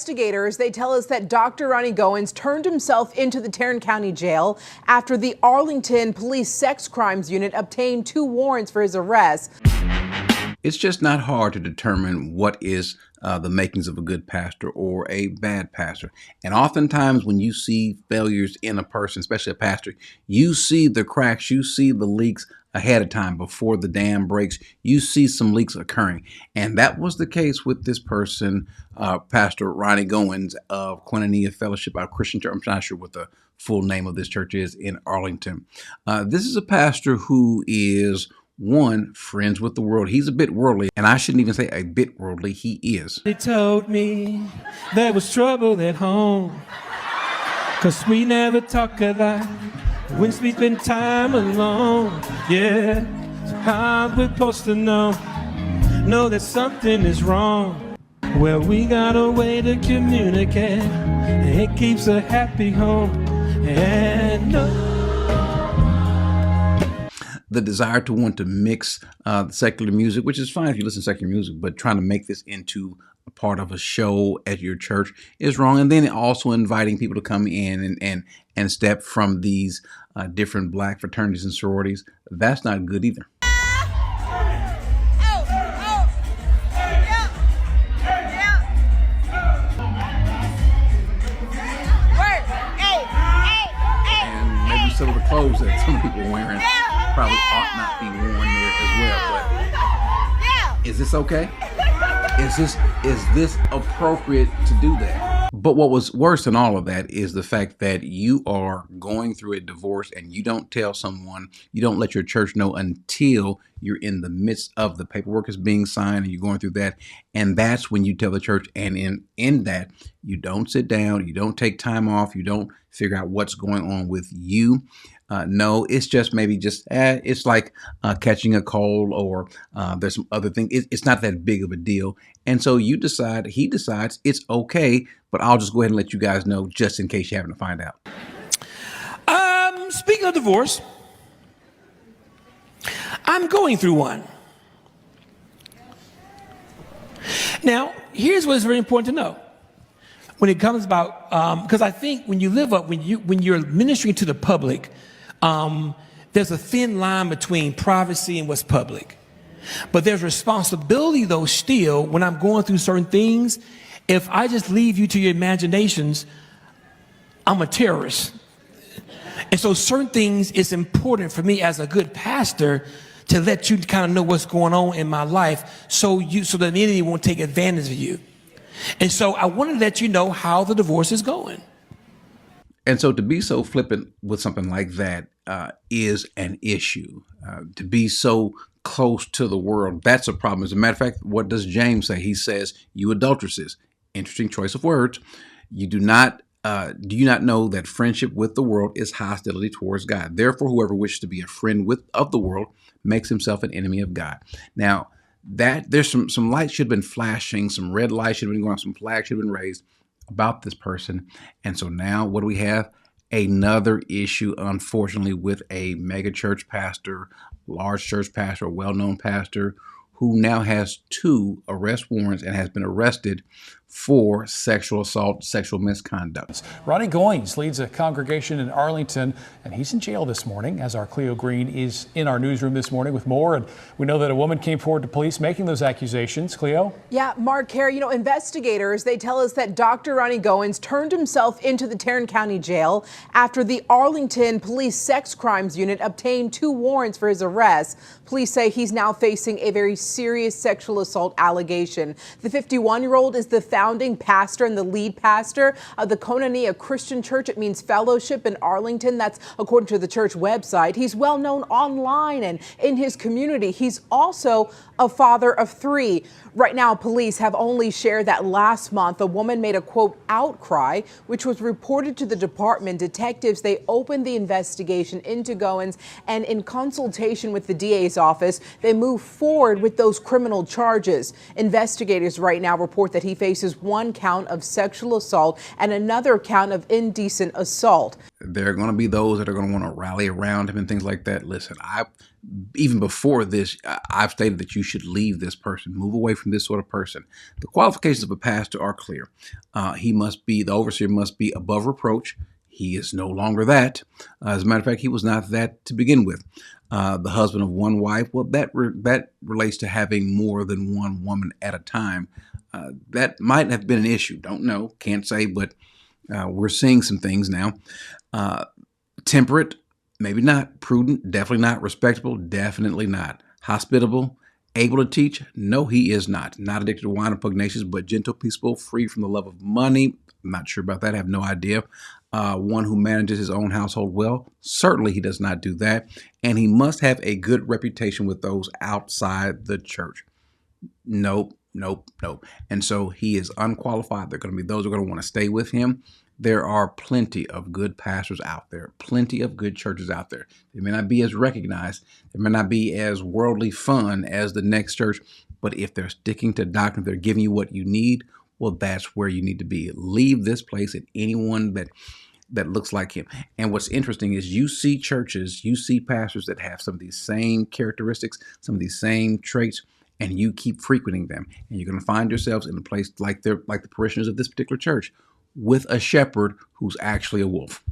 Investigators, they tell us that Dr. Ronnie Goines turned himself into the Tarrant County Jail after the Arlington Police Sex Crimes Unit obtained 2 warrants for his arrest. It's just not hard to determine what is the makings of a good pastor or a bad pastor. And oftentimes when you see failures in a person, especially a pastor, you see the cracks, you see the leaks ahead of time before the dam breaks. You see some leaks occurring. And that was the case with this person, Pastor Ronnie Goines of Koinonia Fellowship, our Christian church. I'm not sure what the full name of this church is in Arlington. This is a pastor who is friends with the world. He's a bit worldly, and I shouldn't even say a bit worldly. He is. They told me there was trouble at home, 'cause we never talk a lot when we spend time alone. Yeah, so how we supposed to know that something is wrong? Well, we got a way to communicate, and it keeps a happy home. And the desire to want to mix secular music, which is fine if you listen to secular music, but trying to make this into a part of a show at your church is wrong. And then also inviting people to come in and step from these different black fraternities and sororities, that's not good either. And maybe some of the clothes that some people are wearing probably ought not be worn there as well. But is this okay? Is this appropriate to do that? But what was worse than all of that is the fact that you are going through a divorce and you don't tell someone, you don't let your church know until you're in the midst of the paperwork is being signed and you're going through that. And that's when you tell the church. And in that, you don't sit down, you don't take time off, you don't figure out what's going on with you. No, it's just it's like catching a cold or there's some other thing. It's not that big of a deal. And so he decides it's okay, but I'll just go ahead and let you guys know just in case you happen to find out. Speaking of divorce, I'm going through one. Now, here's what is very important to know. When it comes about, because I think when you're ministering to the public, there's a thin line between privacy and what's public. But there's responsibility, though, still, when I'm going through certain things. If I just leave you to your imaginations, I'm a terrorist. And so certain things, it's important for me as a good pastor to let you kind of know what's going on in my life so that the enemy won't take advantage of you. And so I wanted to let you know how the divorce is going. And so to be so flippant with something like that is an issue. To be so close to the world, that's a problem. As a matter of fact, what does James say? He says, you adulteresses, interesting choice of words. Do you not know that friendship with the world is hostility towards God? Therefore, whoever wishes to be a friend of the world makes himself an enemy of God. Now, that there's some lights should have been flashing, some red lights should have been going on, some flags should have been raised about this person. And so now what do we have? Another issue, unfortunately, with a mega church pastor, large church pastor, a well-known pastor who now has 2 arrest warrants and has been arrested for sexual assault, sexual misconduct. Ronnie Goines leads a congregation in Arlington, and he's in jail this morning, as our Cleo Green is in our newsroom this morning with more. And we know that a woman came forward to police making those accusations. Cleo? Yeah, Mark, Carey, investigators, they tell us that Dr. Ronnie Goines turned himself into the Tarrant County Jail after the Arlington Police Sex Crimes Unit obtained 2 warrants for his arrest. Police say he's now facing a very serious sexual assault allegation. The 51-year-old is the founding pastor and the lead pastor of the Koinonia Christian Church. It means fellowship in Arlington. That's according to the church website. He's well known online and in his community. He's also a father of 3. Right now, police have only shared that last month a woman made a, quote, outcry, which was reported to the department. Detectives, they opened the investigation into Goines, and in consultation with the DA's office, they moved forward with those criminal charges. Investigators right now report that he faces faces one count of sexual assault and another count of indecent assault. There are going to be those that are going to want to rally around him and things like that. Listen, even before this, I've stated that you should leave this person, move away from this sort of person. The qualifications of a pastor are clear. The overseer must be above reproach. He is no longer that. As a matter of fact, he was not that to begin with. The husband of one wife, well, that relates to having more than one woman at a time. That might have been an issue. Don't know, can't say, but we're seeing some things now. Temperate, maybe not. Prudent, definitely not. Respectable, definitely not. Hospitable, able to teach, no, he is not. Not addicted to wine or pugnacious, but gentle, peaceable, free from the love of money. I'm not sure about that. I have no idea. One who manages his own household well, certainly he does not do that. And he must have a good reputation with those outside the church. Nope. And so he is unqualified. There are going to be those who are going to want to stay with him. There are plenty of good pastors out there, plenty of good churches out there. They may not be as recognized. They may not be as worldly fun as the next church. But if they're sticking to doctrine, they're giving you what you need, well, that's where you need to be. Leave this place and anyone that looks like him. And what's interesting is you see churches, you see pastors that have some of these same characteristics, some of these same traits, and you keep frequenting them. And you're going to find yourselves in a place like the parishioners of this particular church with a shepherd who's actually a wolf.